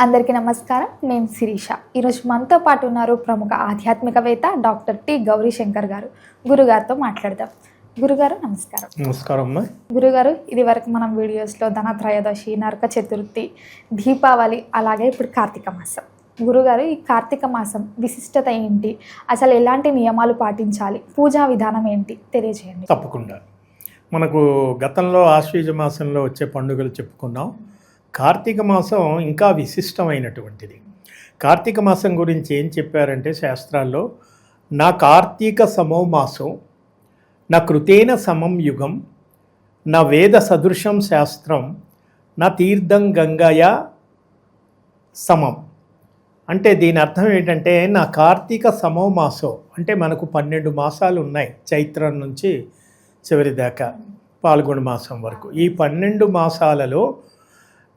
అందరికీ నమస్కారం. నేను శిరీష. ఈరోజు మనతో పాటు ఉన్నారు ప్రముఖ ఆధ్యాత్మికవేత్త డాక్టర్ టి గౌరీశంకర్ గారు. గురుగారితో మాట్లాడదాం. గురుగారు నమస్కారం. నమస్కారం అమ్మా. గురుగారు, ఇది వరకు మనం వీడియోస్లో ధనత్రయోదశి, నరక చతుర్థి, దీపావళి, అలాగే ఇప్పుడు కార్తీక మాసం. గురుగారు, ఈ కార్తీక మాసం విశిష్టత ఏంటి, అసలు ఎలాంటి నియమాలు పాటించాలి, పూజా విధానం ఏంటి తెలియజేయండి. తప్పకుండా. మనకు గతంలో ఆశ్వీజ మాసంలో వచ్చే పండుగలు చెప్పుకున్నాం. కార్తీక మాసం ఇంకా విశిష్టమైనటువంటిది. కార్తీక మాసం గురించి ఏం చెప్పారంటే శాస్త్రాల్లో, నా కార్తీక సమో మాసం, నా కృతేన సమం యుగం, నా వేద సదృశం శాస్త్రం, నా తీర్థం గంగయా సమం. అంటే దీని అర్థం ఏంటంటే, నా కార్తీక సమో మాసం అంటే మనకు 12 మాసాలు ఉన్నాయి, చైత్రం నుంచి చివరి దాకా పాల్గొన మాసం వరకు. ఈ 12 మాసాలలో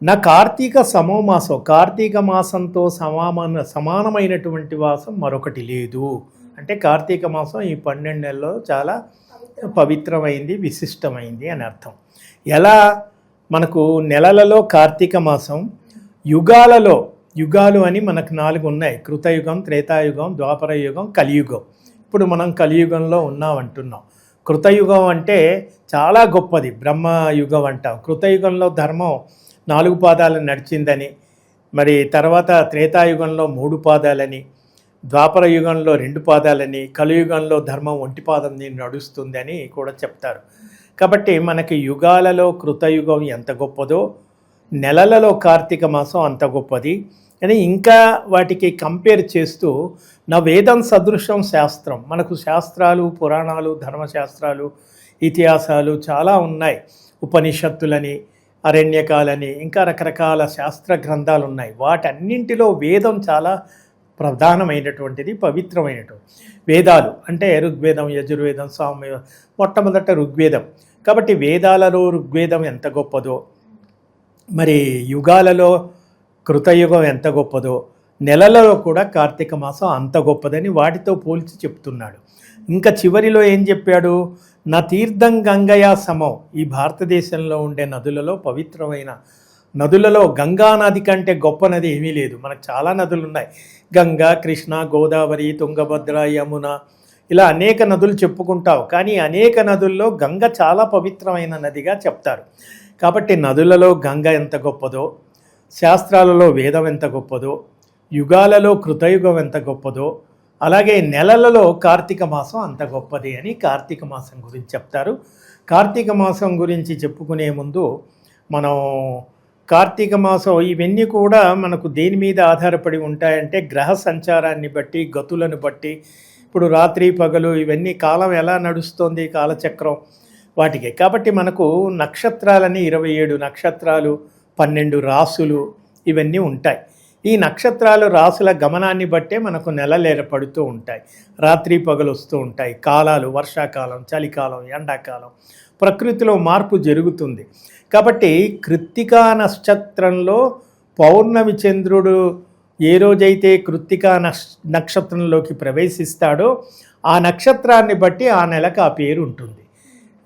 నా కార్తీక సమో మాసం, కార్తీక మాసంతో సమానమైనటువంటి మాసం మరొకటి లేదు. అంటే కార్తీక మాసం ఈ 12 నెలల్లో చాలా పవిత్రమైంది, విశిష్టమైంది అని అర్థం. ఎలా మనకు నెలలలో కార్తీక మాసం, యుగాలలో, యుగాలు అని మనకు 4 ఉన్నాయి: కృతయుగం, త్రేతాయుగం, ద్వాపర యుగం, కలియుగం. ఇప్పుడు మనం కలియుగంలో ఉన్నామంటున్నాం. కృతయుగం అంటే చాలా గొప్పది, బ్రహ్మయుగం అంటాం. కృతయుగంలో ధర్మం 4 పాదాలు నడిచిందని, మరి తర్వాత త్రేతాయుగంలో 3 పాదాలని, ద్వాపర యుగంలో 2 పాదాలని, కలియుగంలో ధర్మం 1 పాదం నడుస్తుంది అని కూడా చెప్తారు. కాబట్టి మనకి యుగాలలో కృతయుగం ఎంత గొప్పదో, నెలలలో కార్తీక మాసం అంత గొప్పది అని ఇంకా వాటికి కంపేర్ చేస్తూ, నా వేదం సదృశం శాస్త్రం, మనకు శాస్త్రాలు, పురాణాలు, ధర్మశాస్త్రాలు, ఇతిహాసాలు చాలా ఉన్నాయి. ఉపనిషత్తులని, అరణ్యకాలని, ఇంకా రకరకాల శాస్త్ర గ్రంథాలు ఉన్నాయి. వాటన్నింటిలో వేదం చాలా ప్రధానమైనటువంటిది, పవిత్రమైనటువంటి. వేదాలు అంటే ఋగ్వేదం, యజుర్వేదం, సామవేదం, మొట్టమొదట ఋగ్వేదం. కాబట్టి వేదాలలో ఋగ్వేదం ఎంత గొప్పదో, మరి యుగాలలో కృతయుగం ఎంత గొప్పదో, నెలలలో కూడా కార్తీక మాసం అంత గొప్పదని వాటితో పోల్చి చెప్తున్నాడు. ఇంకా చివరిలో ఏం చెప్పాడు, నా తీర్థం గంగయా సమం. ఈ భారతదేశంలో ఉండే నదులలో, పవిత్రమైన నదులలో గంగా నది కంటే గొప్ప నది ఏమీ లేదు. మనకు చాలా నదులు ఉన్నాయి, గంగా, కృష్ణ, గోదావరి, తుంగభద్ర, యమున, ఇలా అనేక నదులు చెప్పుకుంటావు. కానీ అనేక నదుల్లో గంగ చాలా పవిత్రమైన నదిగా చెప్తారు. కాబట్టి నదులలో గంగ ఎంత గొప్పదో, శాస్త్రాలలో వేదం ఎంత గొప్పదో, యుగాలలో కృతయుగం ఎంత గొప్పదో, అలాగే నెలలలో కార్తీక మాసం అంత గొప్పది అని కార్తీక మాసం గురించి చెప్తారు. కార్తీక మాసం గురించి చెప్పుకునే ముందు మనం కార్తీక మాసం ఇవన్నీ కూడా మనకు దేని మీద ఆధారపడి ఉంటాయంటే, గ్రహ సంచారాన్ని బట్టి, గతులను బట్టి. ఇప్పుడు రాత్రి పగలు ఇవన్నీ కాలం ఎలా నడుస్తోంది, కాలచక్రం వాటికి. కాబట్టి మనకు నక్షత్రాలని 27 నక్షత్రాలు, 12 రాసులు ఇవన్నీ ఉంటాయి. ఈ నక్షత్రాలు, రాసుల గమనాన్ని బట్టే మనకు నెలలు ఏర్పడుతూ ఉంటాయి, రాత్రి పగలు వస్తూ ఉంటాయి, కాలాలు, వర్షాకాలం, చలికాలం, ఎండాకాలం, ప్రకృతిలో మార్పు జరుగుతుంది. కాబట్టి కృత్తికా నక్షత్రంలో పౌర్ణమి చంద్రుడు ఏ రోజైతే కృత్తికా నక్షత్రంలోకి ప్రవేశిస్తాడో ఆ నక్షత్రాన్ని బట్టి ఆ నెలకు ఆ పేరు ఉంటుంది.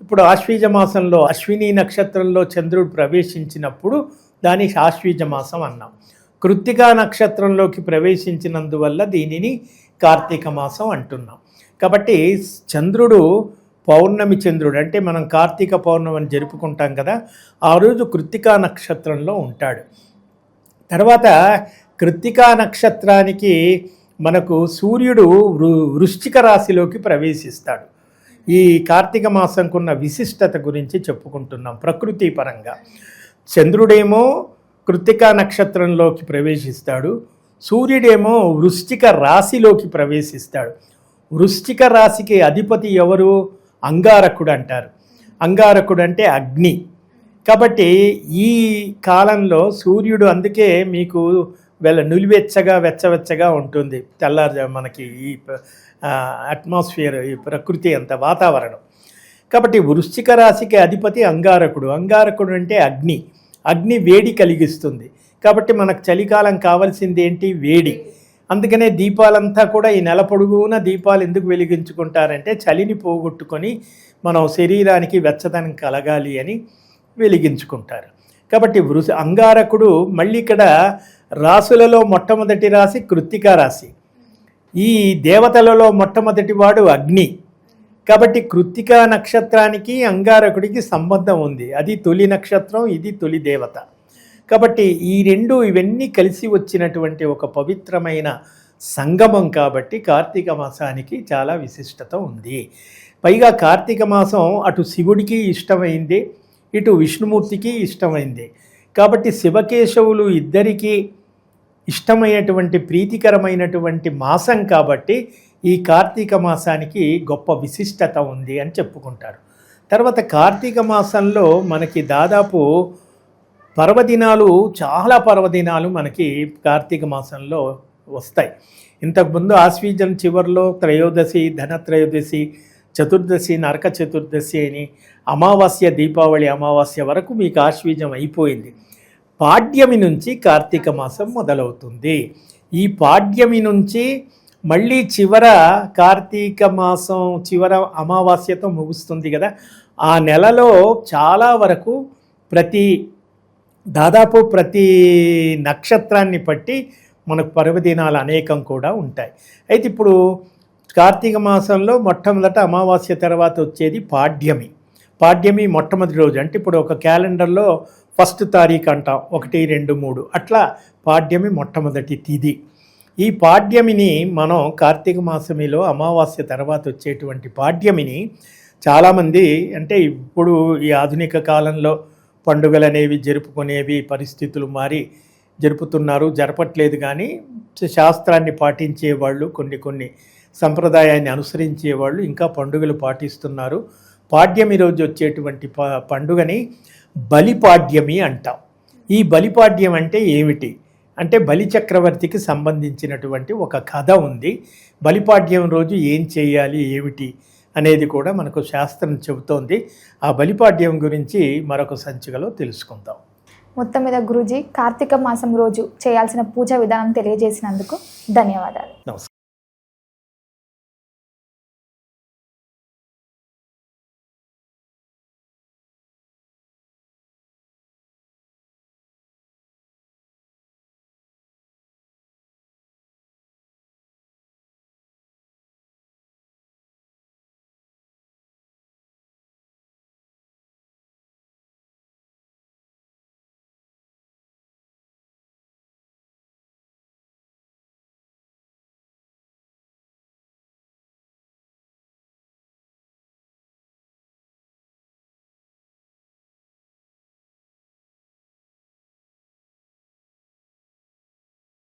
ఇప్పుడు ఆశ్వీజ మాసంలో అశ్విని నక్షత్రంలో చంద్రుడు ప్రవేశించినప్పుడు దాన్ని ఆశ్వీజ మాసం అన్నాం. కృత్తికా నక్షత్రంలోకి ప్రవేశించినందువల్ల దీనిని కార్తీక మాసం అంటున్నాం. కాబట్టి చంద్రుడు, పౌర్ణమి చంద్రుడు అంటే మనం కార్తీక పౌర్ణమిని జరుపుకుంటాం కదా, ఆ రోజు కృత్తికా నక్షత్రంలో ఉంటాడు. తర్వాత కృత్తికా నక్షత్రానికి మనకు సూర్యుడు వృశ్చిక రాశిలోకి ప్రవేశిస్తాడు. ఈ కార్తీక మాసంకున్న విశిష్టత గురించి చెప్పుకుంటున్నాం ప్రకృతి పరంగా. చంద్రుడేమో కృత్తికా నక్షత్రంలోకి ప్రవేశిస్తాడు, సూర్యుడేమో వృశ్చిక రాశిలోకి ప్రవేశిస్తాడు. వృశ్చిక రాశికి అధిపతి ఎవరు? అంగారకుడు అంటారు. అంగారకుడు అంటే అగ్ని. కాబట్టి ఈ కాలంలో సూర్యుడు, అందుకే మీకు నులివెచ్చగా, వెచ్చవెచ్చగా ఉంటుంది తెల్లారు మనకి ఈ అట్మాస్ఫియర్, ఈ ప్రకృతి అంత వాతావరణం. కాబట్టి వృశ్చిక రాశికి అధిపతి అంగారకుడు. అంగారకుడు అంటే అగ్ని. అగ్ని వేడి కలిగిస్తుంది. కాబట్టి మనకు చలికాలం కావాల్సింది ఏంటి? వేడి. అందుకనే దీపాలంతా కూడా ఈ నెల పొడుగున దీపాలు ఎందుకు వెలిగించుకుంటారంటే, చలిని పోగొట్టుకొని మనం శరీరానికి వెచ్చదనం కలగాలి అని వెలిగించుకుంటారు. కాబట్టి అంగారకుడు మళ్ళీ ఇక్కడ రాసులలో మొట్టమొదటి రాశి కృత్తికా రాశి. ఈ దేవతలలో మొట్టమొదటి వాడు అగ్ని. కాబట్టి కృత్తికా నక్షత్రానికి అంగారకుడికి సంబంధం ఉంది. అది తొలి నక్షత్రం, ఇది తొలి దేవత. కాబట్టి ఇవన్నీ కలిసి వచ్చినటువంటి ఒక పవిత్రమైన సంగమం. కాబట్టి కార్తీక మాసానికి చాలా విశిష్టత ఉంది. పైగా కార్తీక మాసం అటు శివుడికి ఇష్టమైంది, ఇటు విష్ణుమూర్తికి ఇష్టమైంది. కాబట్టి శివకేశవులు ఇద్దరికీ ఇష్టమైనటువంటి ప్రీతికరమైనటువంటి మాసం. కాబట్టి ఈ కార్తీక మాసానికి గొప్ప విశిష్టత ఉంది అని చెప్పుకుంటారు. తర్వాత కార్తీక మాసంలో మనకి దాదాపు పర్వదినాలు, చాలా పర్వదినాలు మనకి కార్తీక మాసంలో వస్తాయి. ఇంతకుముందు ఆశ్వీజం చివరిలో త్రయోదశి, ధనత్రయోదశి, చతుర్దశి, నరక చతుర్దశి అని అమావాస్య, దీపావళి అమావాస్య వరకు మీకు ఆశ్వీజం అయిపోయింది. పాడ్యమి నుంచి కార్తీక మాసం మొదలవుతుంది. ఈ పాడ్యమి నుంచి మళ్ళీ చివర కార్తీక మాసం చివర అమావాస్యతో ముగుస్తుంది కదా. ఆ నెలలో చాలా వరకు దాదాపు ప్రతి నక్షత్రాన్ని బట్టి మనకు పర్వదినాలు అనేకం కూడా ఉంటాయి. అయితే ఇప్పుడు కార్తీక మాసంలో మొట్టమొదట అమావాస్య తర్వాత వచ్చేది పాడ్యమి. పాడ్యమి మొట్టమొదటి రోజు. అంటే ఇప్పుడు ఒక క్యాలెండర్లో 1వ తారీఖు అంటాం, 1, 2, 3 అట్లా పాడ్యమి మొట్టమొదటి తిథి. ఈ పాడ్యమిని మనం కార్తీక మాసమిలో అమావాస్య తర్వాత వచ్చేటువంటి పాడ్యమిని చాలామంది, అంటే ఇప్పుడు ఈ ఆధునిక కాలంలో పండుగలు అనేవి జరుపుకునేవి పరిస్థితులు మారి జరుపుతున్నారు, జరపట్లేదు. కానీ శాస్త్రాన్ని పాటించేవాళ్ళు, కొన్ని సంప్రదాయాన్ని అనుసరించేవాళ్ళు ఇంకా పండుగలు పాటిస్తున్నారు. పాడ్యమి రోజు వచ్చేటువంటి పండుగని బలిపాడ్యమి అంటాం. ఈ బలిపాడ్యం అంటే ఏమిటి అంటే బలి చక్రవర్తికి సంబంధించినటువంటి ఒక కథ ఉంది. బలిపాడ్యం రోజు ఏం చేయాలి, ఏమిటి అనేది కూడా మనకు శాస్త్రం చెబుతోంది. ఆ బలిపాడ్యం గురించి మరొక సంచికలో తెలుసుకుందాం. మొత్తం మీద గురూజీ కార్తీక మాసం రోజు చేయాల్సిన పూజా విధానం తెలియజేసినందుకు ధన్యవాదాలు. నమస్కారం.